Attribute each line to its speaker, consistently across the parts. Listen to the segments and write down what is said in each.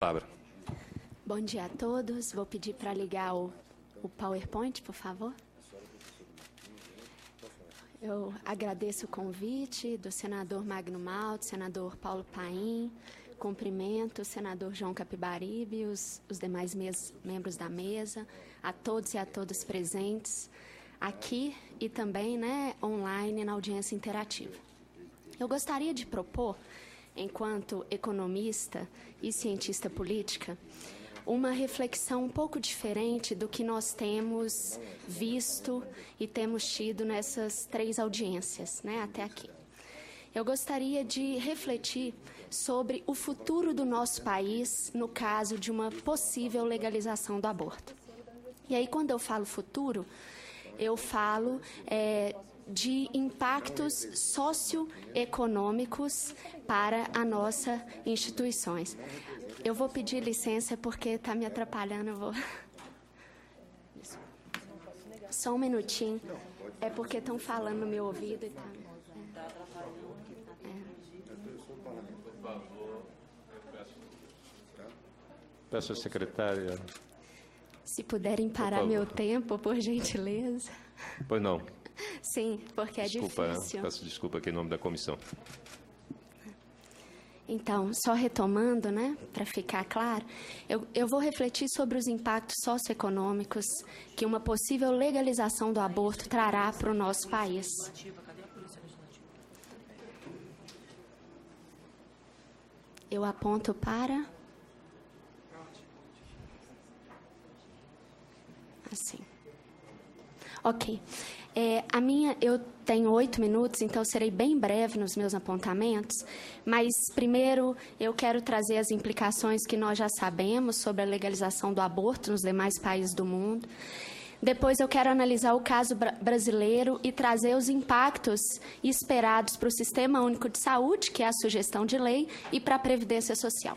Speaker 1: Palavra.
Speaker 2: Bom dia a todos. Vou pedir para ligar o PowerPoint, por favor. Eu agradeço o convite do senador Magno Malta, senador Paulo Paim, cumprimento o senador João Capibaribe e os demais membros da mesa, a todos e a todas presentes aqui e também online na audiência interativa. Eu gostaria de propor, enquanto economista e cientista política, uma reflexão um pouco diferente do que nós temos visto e temos tido nessas 3 audiências, até aqui. Eu gostaria de refletir sobre o futuro do nosso país no caso de uma possível legalização do aborto. E aí, quando eu falo futuro, eu falo de impactos socioeconômicos para as nossas instituições. Eu vou pedir licença porque está me atrapalhando. Eu vou... Só um minutinho. É porque estão falando no meu ouvido e tá.
Speaker 1: Peço à secretária.
Speaker 2: Se puderem parar meu tempo, por gentileza.
Speaker 1: Pois não.
Speaker 2: Sim, porque
Speaker 1: Desculpa,
Speaker 2: é difícil.
Speaker 1: Peço desculpa aqui em nome da comissão.
Speaker 2: Então, só retomando, para ficar claro, eu vou refletir sobre os impactos socioeconômicos que uma possível legalização do aborto trará para o nosso país. Eu aponto para... Assim. Ok. Eu tenho 8 minutos, então serei bem breve nos meus apontamentos, mas primeiro eu quero trazer as implicações que nós já sabemos sobre a legalização do aborto nos demais países do mundo. Depois eu quero analisar o caso brasileiro e trazer os impactos esperados para o Sistema Único de Saúde, que é a sugestão de lei, e para a Previdência Social.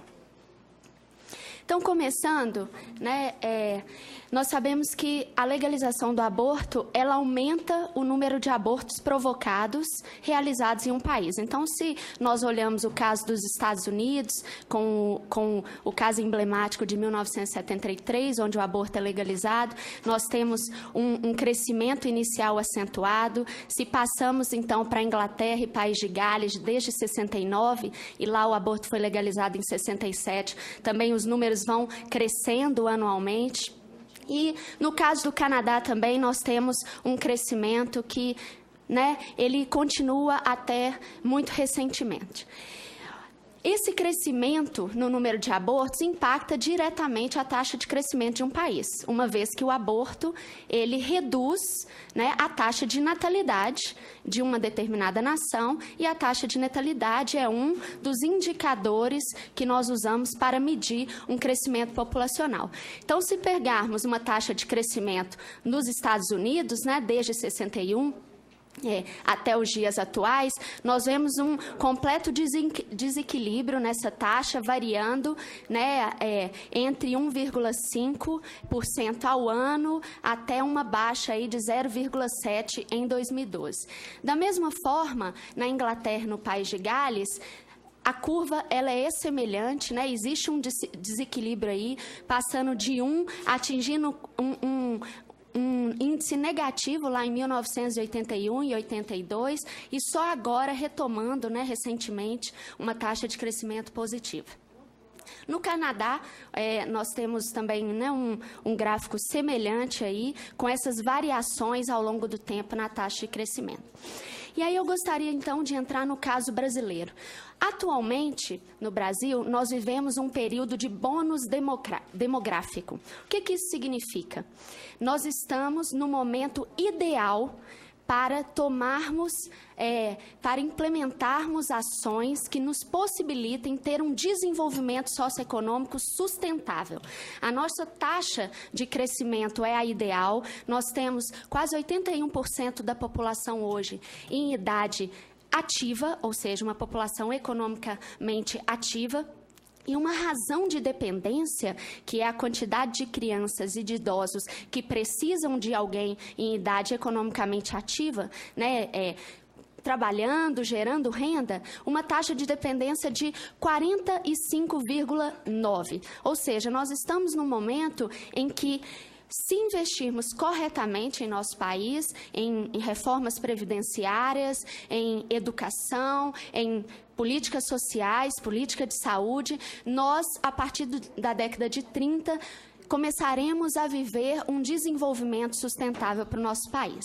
Speaker 2: Então, começando, nós sabemos que a legalização do aborto, ela aumenta o número de abortos provocados realizados em um país. Então, se nós olhamos o caso dos Estados Unidos, com o caso emblemático de 1973, onde o aborto é legalizado, nós temos um crescimento inicial acentuado. Se passamos, então, para a Inglaterra e País de Gales, desde 69, e lá o aborto foi legalizado em 67, também os números vão crescendo anualmente. E, no caso do Canadá também, nós temos um crescimento que, ele continua até muito recentemente. Esse crescimento no número de abortos impacta diretamente a taxa de crescimento de um país, uma vez que o aborto ele reduz a taxa de natalidade de uma determinada nação, e a taxa de natalidade é um dos indicadores que nós usamos para medir um crescimento populacional. Então, se pegarmos uma taxa de crescimento nos Estados Unidos, desde 61, até os dias atuais, nós vemos um completo desequilíbrio nessa taxa, variando entre 1,5% ao ano até uma baixa aí de 0,7% em 2012. Da mesma forma, na Inglaterra e no País de Gales, a curva ela é semelhante, existe um desequilíbrio aí, passando de 1, atingindo um índice negativo lá em 1981 e 82, e só agora retomando, recentemente, uma taxa de crescimento positiva. No Canadá, nós temos também um gráfico semelhante aí, com essas variações ao longo do tempo na taxa de crescimento. E aí eu gostaria, então, de entrar no caso brasileiro. Atualmente, no Brasil, nós vivemos um período de bônus demográfico. O que isso significa? Nós estamos no momento ideal para para implementarmos ações que nos possibilitem ter um desenvolvimento socioeconômico sustentável. A nossa taxa de crescimento é a ideal. Nós temos quase 81% da população hoje em idade ativa, ou seja, uma população economicamente ativa. E uma razão de dependência, que é a quantidade de crianças e de idosos que precisam de alguém em idade economicamente ativa, trabalhando, gerando renda, uma taxa de dependência de 45,9. Ou seja, nós estamos num momento em que, se investirmos corretamente em nosso país, em reformas previdenciárias, em educação, em políticas sociais, política de saúde, nós, a partir da década de 30, começaremos a viver um desenvolvimento sustentável para o nosso país.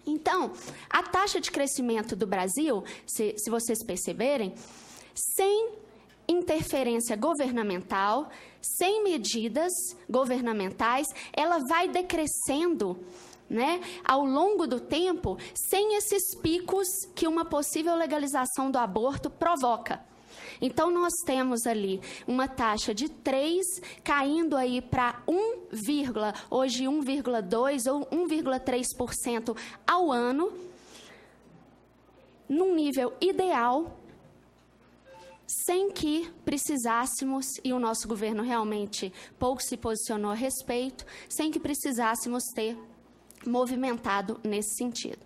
Speaker 2: Então, a taxa de crescimento do Brasil, se vocês perceberem, sem interferência governamental, sem medidas governamentais, ela vai decrescendo, né, ao longo do tempo, sem esses picos que uma possível legalização do aborto provoca. Então, nós temos ali uma taxa de 3, caindo aí para hoje 1,2% ou 1,3% ao ano, num nível ideal, sem que precisássemos, e o nosso governo realmente pouco se posicionou a respeito, sem que precisássemos ter movimentado nesse sentido.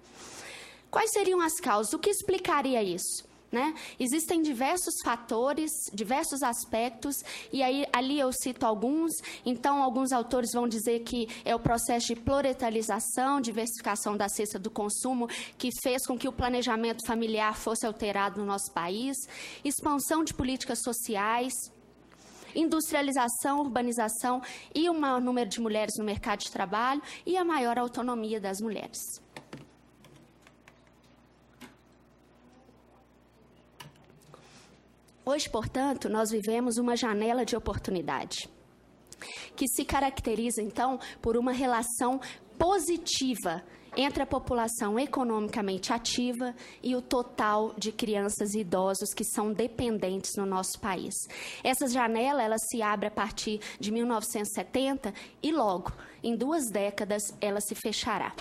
Speaker 2: Quais seriam as causas? O que explicaria isso? Né? Existem diversos fatores, diversos aspectos, e aí ali eu cito alguns. Então, alguns autores vão dizer que é o processo de pluralização, diversificação da cesta do consumo, que fez com que o planejamento familiar fosse alterado no nosso país, expansão de políticas sociais, industrialização, urbanização e um maior número de mulheres no mercado de trabalho e a maior autonomia das mulheres. Hoje, portanto, nós vivemos uma janela de oportunidade, que se caracteriza, então, por uma relação positiva entre a população economicamente ativa e o total de crianças e idosos que são dependentes no nosso país. Essa janela, ela se abre a partir de 1970 e logo, em 2 décadas, ela se fechará.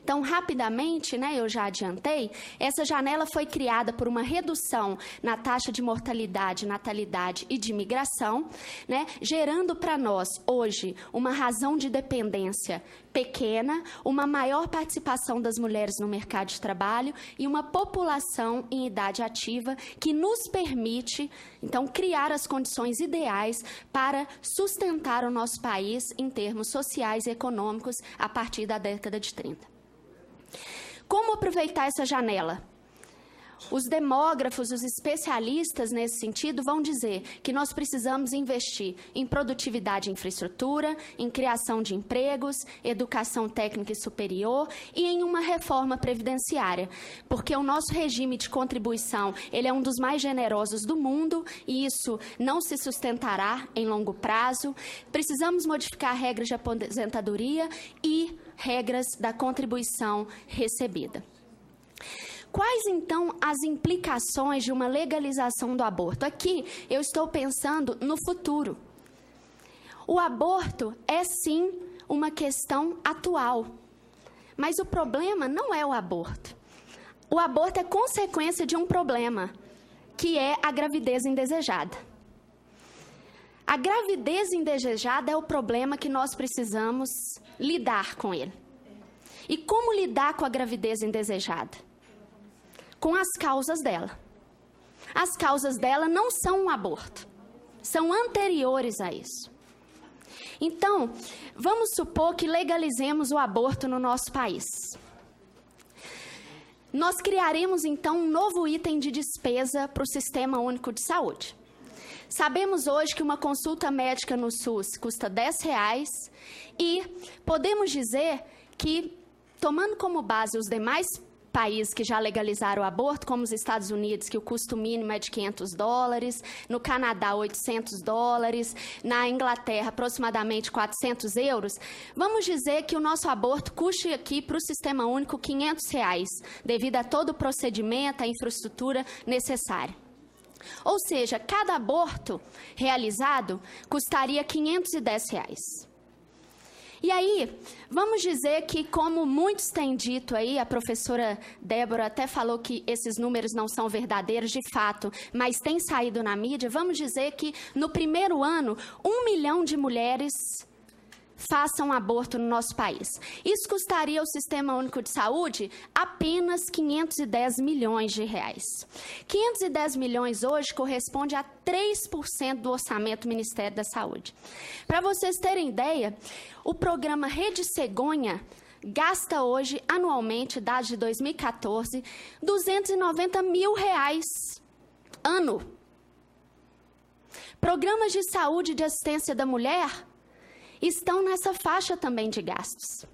Speaker 2: Então, rapidamente, né, eu já adiantei, essa janela foi criada por uma redução na taxa de mortalidade, natalidade e de imigração, né, gerando para nós, hoje, uma razão de dependência pequena, uma maior participação das mulheres no mercado de trabalho e uma população em idade ativa que nos permite, então, criar as condições ideais para sustentar o nosso país em termos sociais e econômicos a partir da década de 30. Como aproveitar essa janela? Os demógrafos, os especialistas nesse sentido vão dizer que nós precisamos investir em produtividade e infraestrutura, em criação de empregos, educação técnica e superior e em uma reforma previdenciária, porque o nosso regime de contribuição, ele é um dos mais generosos do mundo e isso não se sustentará em longo prazo. Precisamos modificar regras de aposentadoria e regras da contribuição recebida. Quais, então, as implicações de uma legalização do aborto? Aqui, eu estou pensando no futuro. O aborto é, sim, uma questão atual. Mas o problema não é o aborto. O aborto é consequência de um problema, que é a gravidez indesejada. A gravidez indesejada é o problema que nós precisamos lidar com ele. E como lidar com a gravidez indesejada? Com as causas dela. As causas dela não são um aborto, são anteriores a isso. Então, vamos supor que legalizemos o aborto no nosso país. Nós criaremos, então, um novo item de despesa para o Sistema Único de Saúde. Sabemos hoje que uma consulta médica no SUS custa R$10 e podemos dizer que, tomando como base os demais países que já legalizaram o aborto, como os Estados Unidos, que o custo mínimo é de $500, no Canadá, $800, na Inglaterra, aproximadamente €400, vamos dizer que o nosso aborto custe aqui para o Sistema Único R$500, devido a todo o procedimento, a infraestrutura necessária. Ou seja, cada aborto realizado custaria R$510. E aí, vamos dizer que, como muitos têm dito aí, a professora Débora até falou que esses números não são verdadeiros de fato, mas tem saído na mídia, vamos dizer que no primeiro ano, 1 milhão de mulheres façam aborto no nosso país. Isso custaria ao Sistema Único de Saúde apenas 510 milhões de reais. 510 milhões hoje corresponde a 3% do orçamento do Ministério da Saúde. Para vocês terem ideia, o programa Rede Cegonha gasta hoje, anualmente, dados de 2014, 290 mil reais ano. Programas de saúde e de assistência da mulher estão nessa faixa também de gastos.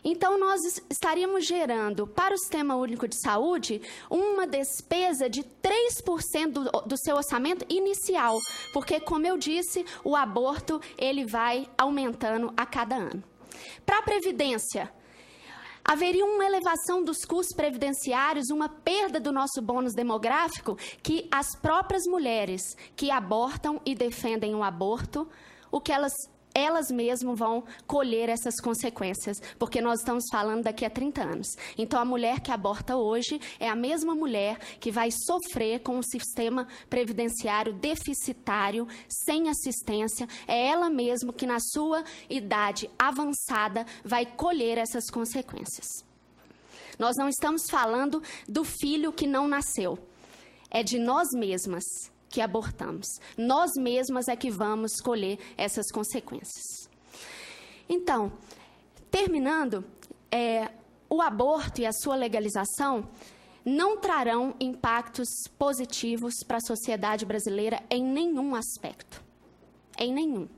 Speaker 2: Então, nós estaríamos gerando para o Sistema Único de Saúde uma despesa de 3% do seu orçamento inicial, porque, como eu disse, o aborto ele vai aumentando a cada ano. Para a Previdência, haveria uma elevação dos custos previdenciários, uma perda do nosso bônus demográfico, que as próprias mulheres que abortam e defendem o aborto, o que elas mesmas vão colher essas consequências, porque nós estamos falando daqui a 30 anos. Então, a mulher que aborta hoje é a mesma mulher que vai sofrer com um sistema previdenciário deficitário, sem assistência. É ela mesma que, na sua idade avançada, vai colher essas consequências. Nós não estamos falando do filho que não nasceu. É de nós mesmas que abortamos. Nós mesmas é que vamos colher essas consequências. Então, terminando, o aborto e a sua legalização não trarão impactos positivos para a sociedade brasileira em nenhum aspecto. Em nenhum.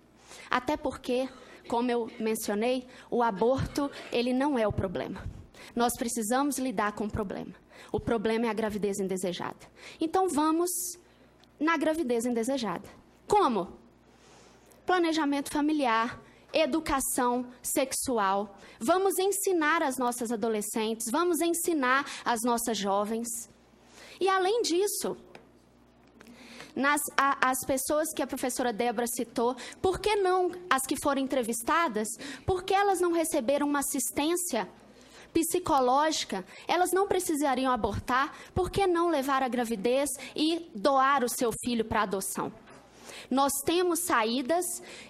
Speaker 2: Até porque, como eu mencionei, o aborto, ele não é o problema. Nós precisamos lidar com o problema. O problema é a gravidez indesejada. Então, vamos na gravidez indesejada. Como? Planejamento familiar, educação sexual. Vamos ensinar as nossas adolescentes, vamos ensinar as nossas jovens. E, além disso, as pessoas que a professora Débora citou, por que não as que foram entrevistadas? Por que elas não receberam uma assistência psicológica? Elas não precisariam abortar, por que não levar a gravidez e doar o seu filho para adoção? Nós temos saídas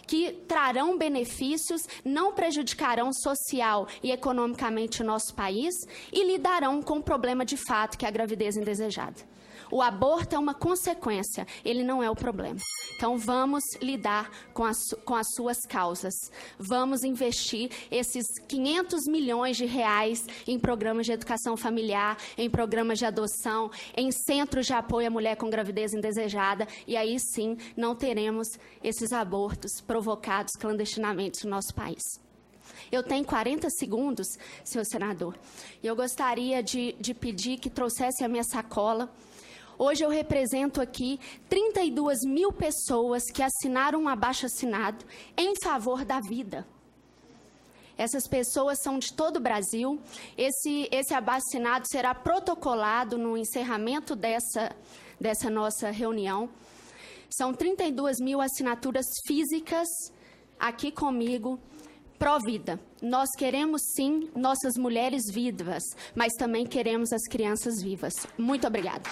Speaker 2: que trarão benefícios, não prejudicarão social e economicamente o nosso país e lidarão com o problema de fato, que é a gravidez indesejada. O aborto é uma consequência, ele não é o problema. Então, vamos lidar com as suas causas. Vamos investir esses 500 milhões de reais em programas de educação familiar, em programas de adoção, em centros de apoio à mulher com gravidez indesejada, e aí sim não teremos esses abortos provocados clandestinamente no nosso país. Eu tenho 40 segundos, senhor senador, e eu gostaria de pedir que trouxesse a minha sacola. Hoje eu represento aqui 32 mil pessoas que assinaram um abaixo-assinado em favor da vida. Essas pessoas são de todo o Brasil. Esse abaixo-assinado será protocolado no encerramento dessa nossa reunião. São 32 mil assinaturas físicas aqui comigo, pró-vida. Nós queremos, sim, nossas mulheres vivas, mas também queremos as crianças vivas. Muito obrigada.